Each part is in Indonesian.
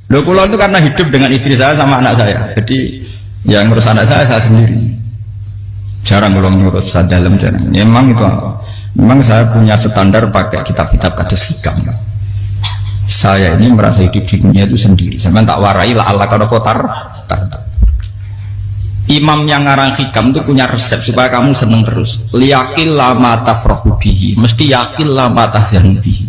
Loh kula itu karena hidup dengan istri saya sama anak saya. Jadi yang ngurus anak saya sendiri. Jarang kula ngurus dalam jarang. Memang itu memang saya punya standar pakai kitab-kitab kados hikam. Saya ini merasa hidup di dunia itu sendiri. Sampai tak warai la Allah kana kotar. Imam yang ngarang hikam itu punya resep supaya kamu seneng terus. Liyakil lama tafrahu bihi, mesti yakin lama tahzanu bihi.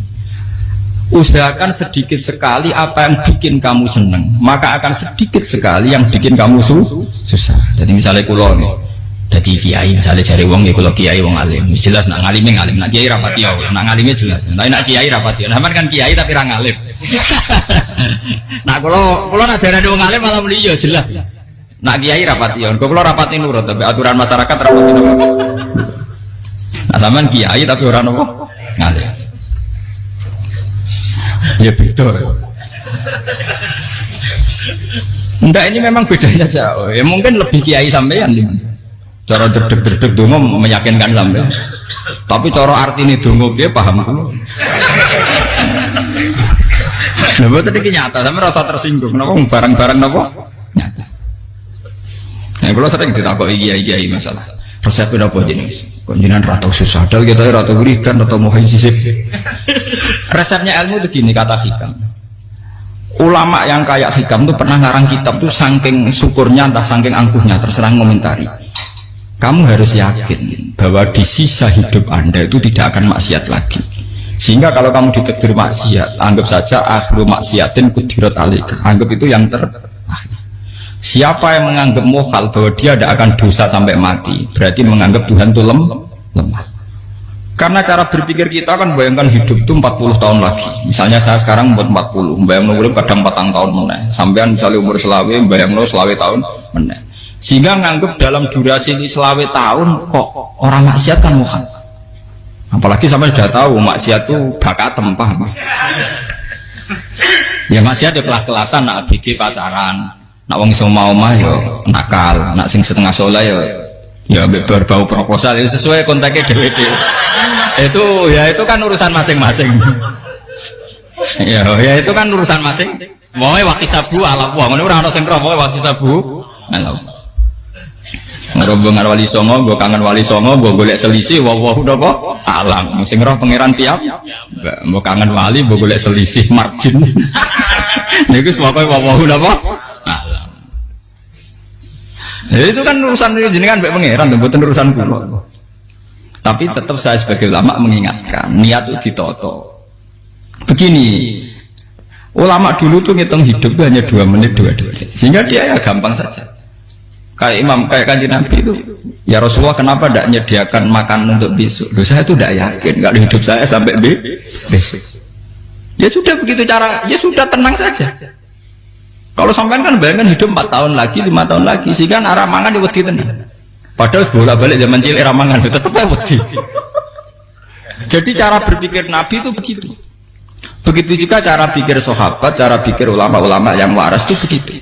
Usahakan sedikit sekali apa yang bikin kamu seneng, maka akan sedikit sekali yang bikin kamu susah. Jadi misalnya kulo nih, jadi kiai misalnya cari wong ya kulo kiai wong alim, jelas nak ngalimnya ngalim, nak kiai rapati ya, nak ngalimnya jelas. Tapi nak kiai rapati, nah kan kiai tapi orang ngalim. Nah kulo nak darah wong alim malah beliau jelas. Nak kiai rapati ya, kulo rapati nurut, tapi aturan masyarakat rapati nurut. Nah sampean kiai tapi orang nopo ngalim. Ya betul. Enggak, ini memang bedanya jauh. Ya mungkin lebih kiai sampean cara derdek-derdek dongo meyakinkan sampean. Tapi cara artine dongo piye paham kulo. Lha boten iki nyata, sampean rasa tersinggung napa barang-barang napa? Nyata. Nah, kalau sering ditakoki kiai-kiai masalah resepnya apa jenis? Konjinan ratau susah, dal kita ratau berikan, ratau mohon sisip. Resepnya ilmu itu gini kata hikam. Ulama yang kayak hikam itu pernah ngarang kitab tuh saking syukurnya entah saking angkuhnya terserah ngomentari. Kamu harus yakin bahwa di sisa hidup Anda itu tidak akan maksiat lagi. Sehingga kalau kamu ditegur maksiat, anggap saja akhiru maksiatin kudirat alika. Anggap itu yang terakhir. Siapa yang menganggap mohal bahwa dia tidak akan dosa sampai mati, berarti menganggap Tuhan itu lemah. Karena cara berpikir kita kan bayangkan hidup itu 40 tahun lagi. Misalnya saya sekarang umur 40, bayang umur kadang 4 tahun meneh. Sampean misalnya umur selawe, bayang selawe tahun meneh. Sehingga menganggap dalam durasi selawe tahun kok orang maksiat kan mohal. Apalagi sampai sudah tahu maksiat itu bakat tempah. Ya maksiat ya kelas-kelasan, nak bikin pacaran. Nak wong iso mau mah yo nakal, nak sing setengah soleh ya berbau proposal ya sesuai kontaknya DWD. Itu kan urusan masing-masing. Ya itu kan urusan masing. Wae waktu sabu ala wah, ngene ora ana sing roh wae waktu sabu. Ala. Ngrombongan wali songo, mbok kangen wali songo, mbok golek selisih wae napa? Alam. Sing roh pangeran piap. Mbok kangen wali, mbok golek selisih margin. Niku pokoke wae napa? Ya, itu kan urusan jenengan mbek pangeran, mboten urusan kula. Tapi tetap saya sebagai ulama mengingatkan, niat itu ditoto. Begini, ulama dulu tuh ngitung hidup itu hanya 2 menit 2 detik, sehingga dia ya gampang saja. Kayak Imam, kayak Kanjeng Nabi itu, ya Rasulullah kenapa tidak menyediakan makan untuk besok? Loh, saya itu tidak yakin kalau hidup saya sampai besok. Ya sudah begitu cara, ya sudah tenang saja. Kalau sampean kan bayangkan hidup 4 tahun lagi, 5 tahun lagi, sehingga arah mangan ya wedi tenan. Padahal bolak-balik zaman cilik arah mangan tetap wedi. Jadi cara berpikir Nabi itu begitu. Begitu juga cara pikir sahabat, cara pikir ulama-ulama yang waras itu begitu.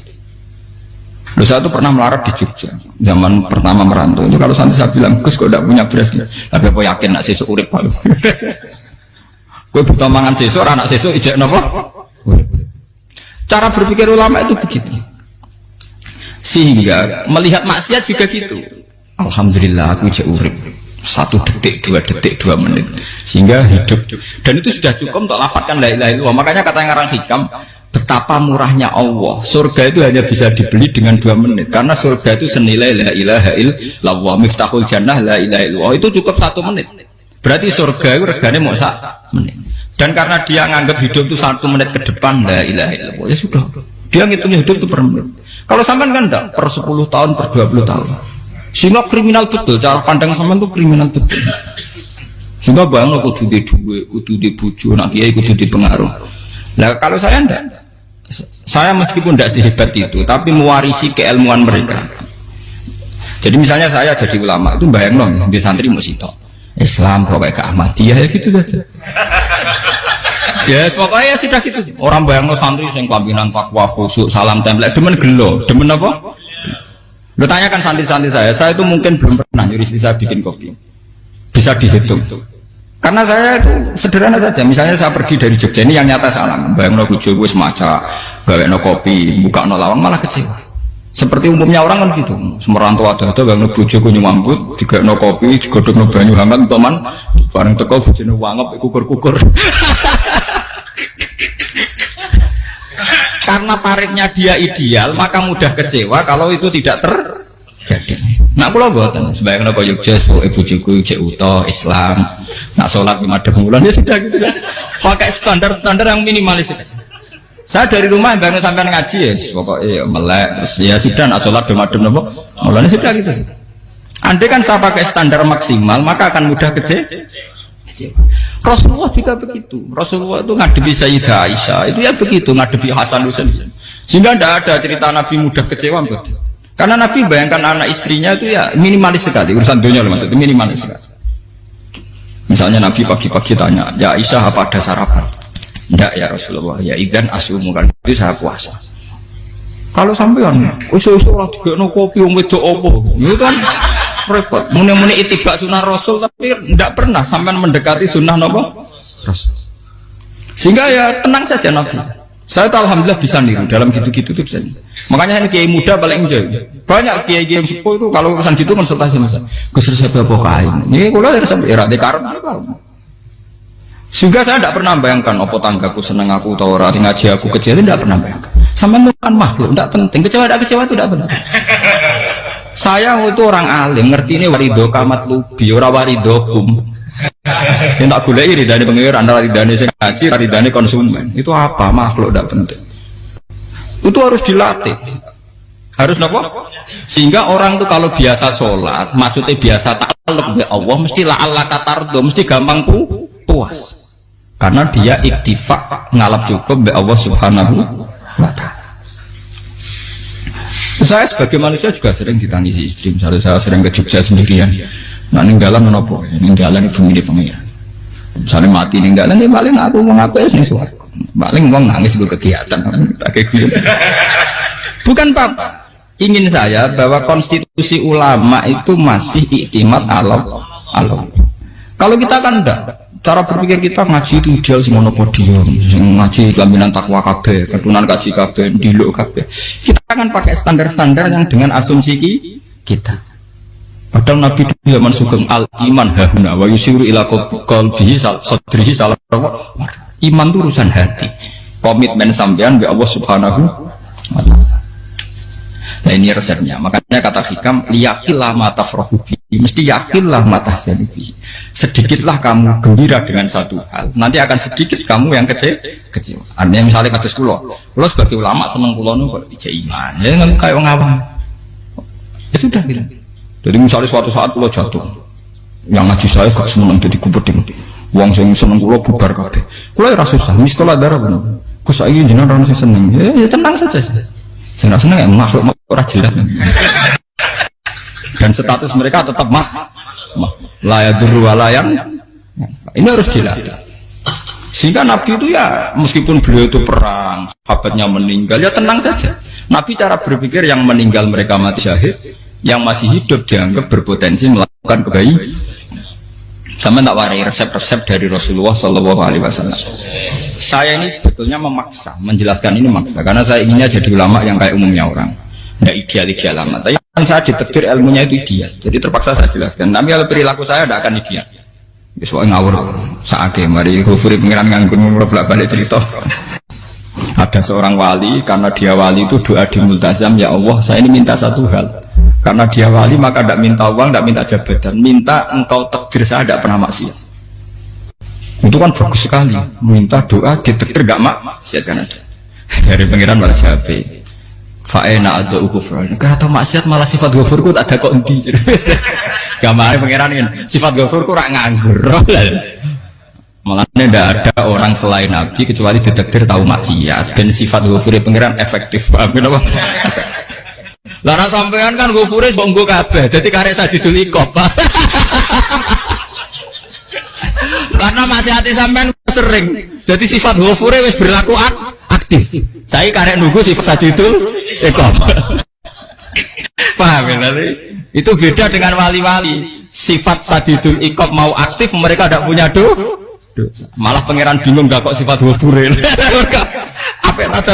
Loh, saya itu pernah melarat di Jogja, zaman pertama merantau. Itu kalau nanti saya bilang, Gus kok tidak punya beras, tapi aku yakin nak sesuk urip palu. Kowe buta mangan sesuk, anak sesuk ijek napa? Cara berpikir ulama itu begitu. Sehingga melihat maksiat juga gitu. Alhamdulillah aku ijek urip 1 detik, 2 detik, 2 menit. Sehingga hidup. Dan itu sudah cukup untuk lafadzkan la ilaha illallah. Makanya kata yang ngarang hikam, betapa murahnya Allah. Surga itu hanya bisa dibeli dengan 2 menit. Karena surga itu senilai la ilaha illallah. Miftahul jannah la ilaha illallah. Itu cukup 1 menit. Berarti surga itu regane mau 1 menit. Dan karena dia nganggap hidup itu 1 menit ke depan, la ilaha illallah, ya sudah. Dia ngitungnya hidup itu per menit. Kalau sampean kan enggak, per 10 tahun, per 20 tahun. Sehingga kriminal betul, cara pandang sampean itu kriminal betul. Sehingga bang, kudu di duwe, kudu di bojo, nak kiai kudu di pengaruh. Nah kalau saya enggak, saya meskipun tidak sehebat itu, tapi mewarisi keilmuan mereka. Jadi misalnya saya jadi ulama, itu bayang dong, di santri mau sitok. Islam pokoknya ke Ahmadiyah ya gitu saja. Ya pokoknya ya sudah gitu. Orang bayang lo santri yang kelambinan takwa khusyuk salam template demen gelo, demen apa? Lo tanyakan santri-santri saya itu mungkin belum pernah nyuri saya bikin kopi. Bisa dihitung. Karena saya itu sederhana saja. Misalnya saya pergi dari Jogja ini yang nyata salam. Bayang lo Jogja gue semaca gawekno kopi, bukakno lawang malah kecewa. Seperti umumnya orang kan gitu. Semerantau ada bang bojoku nyuambut, digawekno kopi, digodhogno banyu hangat teman, bareng teko bojone wangep kukur-kukur. Karena tarifnya dia ideal, maka mudah kecewa kalau itu tidak terjadi. Nak kula mboten, sebayangno koyo Jogja, bojoku cek utuh Islam, nak salat di madhep wulan ya sudah gitu. Pakai standar-standar yang minimalis. Saya dari rumah bangun sampai ngaji ya, pokoknya melek, ya sudah nak sholat demadem nopo, mulanya sudah gitu. Andai kan saya pakai standar maksimal, maka akan mudah kecewa. Rasulullah juga begitu. Rasulullah itu ngadepi Sayyidah Aisyah, itu ya begitu ngadepi Hasan Husain. Sehingga tidak ada cerita Nabi mudah kecewa, betul. Karena Nabi bayangkan anak istrinya itu ya minimalis sekali, urusan dunia maksudnya minimalis sekali. Misalnya Nabi pagi-pagi tanya, ya Aisyah apa ada sarapan? Enggak ya Rasulullah, ya idzan asumu kan itu saya puasa. Kalau sampean usul-usul ora digekno kopi wong wedok opo? Itu kan repot. Muni-muni itibak sunnah Rasul tapi enggak pernah sampean mendekati sunnah napa? Rasul. Sehingga ya tenang saja Nabi. Saya tuh alhamdulillah bisa niru dalam gitu-gitu tuh bisa. Makanya ini kiai muda paling enjoy. Banyak kiai-kiai sepuh itu kalau urusan gitu konsultasi Mas. Gus resep apa kain. Ini kula resep era dekarep. Sehingga saya tidak pernah bayangkan apa tanggaku seneng aku atau orang ngaji aku kecewa, tidak pernah bayangkan. Sama bukan makhluk, tidak penting. Kecewa itu tidak benar. Saya itu orang alim, ngerti ini warido kamat lubi, ora warido kum. Yang tak boleh iri dari pengiran, ridane sing ngaji, ridane konsumen. Itu apa makhluk tidak penting. Itu harus dilatih. Harus apa? Sehingga orang itu kalau biasa sholat, maksudnya biasa ta'alluq ya Allah, mesti la'alla katardo, mesti gampang puas. Karena dia iktifak ngalap cukup be Allah Subhanahu wa ta'ala. Saya sebagai manusia juga sering ditangisi istri. Misalnya saya sering ke Jogja sendirian. Nah ninggalan menopo, ninggalan ibu milih pengiran. Misalnya mati ninggalan, ya paling aku mau ngapain sih suaraku. Paling mau nangis gue kegiatan. Bukan apa. Ingin saya bahwa konstitusi ulama itu masih iktimat Allah. Kalau kita kan enggak. Cara berpikir kita ngaji itu ideal sing ono podium, sing ngaji laminan takwa kabeh, ketunan kaji kabeh, ndiluk kabeh. Kita akan pakai standar-standar yang dengan asumsi kita. Padahal Nabi zaman sugeng al iman hahuna wa yusiru ila qalbihi sadrihi salah. Iman itu urusan hati. Komitmen sampean be Allah Subhanahu wa taala. Nah ini resepnya. Makanya kata hikam liyakillah ma tafrahu bi. Mesti yakinlah mata selipi. Sedikitlah kamu gembira dengan satu hal, nanti akan sedikit kamu yang kecil. Artinya misalnya kata kulo sebagai ulama seneng kulo nu kok ijek iman, ya nggak kayak orang awam. Ya sudah bilang. Jadi misalnya suatu saat kulo jatuh, yang ngaji saya gak seneng jadi kupeting. Uang saya seneng kulo bubar kabeh. Kulo ya susah, mistola darah bener. Kok saya jenengan orang seneng, ya tenang saja. Saya seneng ya makhluk orang jelas. Dan status mereka tetap layak durwalayan. Ini harus dilatih. Sehingga Nabi itu ya meskipun beliau itu perang, sahabatnya meninggal, ya tenang saja. Nabi cara berpikir yang meninggal mereka mati syahid, yang masih hidup dianggap berpotensi melakukan kebaikan. Sama tak warai resep-resep dari Rasulullah Shallallahu Alaihi Wasallam. Saya ini sebetulnya memaksa, menjelaskan ini maksa, karena saya inginnya jadi ulama yang kayak umumnya orang. Tidak ideal amat. Tapi kan saya ditakdir ilmunya itu ideal. Jadi terpaksa saya jelaskan. Tapi kalau perilaku saya tidak akan ideal. Soalnya ngawur. Saatnya mari Ghafuri pengiran nganggur bolak-balik cerita. Ada seorang wali, karena dia wali itu doa di multazam, ya Allah saya ini minta satu hal. Karena dia wali maka tidak minta uang, tidak minta jabatan, minta engkau takdir saya tidak pernah maksiat. Itu kan bagus sekali. Minta doa ditakdir gak maksiat kan ada. Dari pengiran malah Syafi'i. Fa'ena ada ghufran. Karena tahu maksiat malah sifat ghafurku tak ada kok endi. Gamane pangeran ini sifat ghafurku rak nganggur. Malah tidak ada orang selain Nabi kecuali ditakdir tahu maksiat dan sifat ghafure pangeran efektif. Paham napa? Lah nek sampean kan ghafure mbok nggo kabeh. Dadi karek sajidul iqab. Karena maksiate sampean sering. Jadi sifat ghafure wis berlaku aktif. Saya karek nunggu sifat sajidul iqab. Paham ya tadi? Itu beda dengan wali-wali. Sifat sajidul iqab mau aktif, mereka tidak punya dosa. Malah pangeran bingung gak kok sifat ghafure. Apa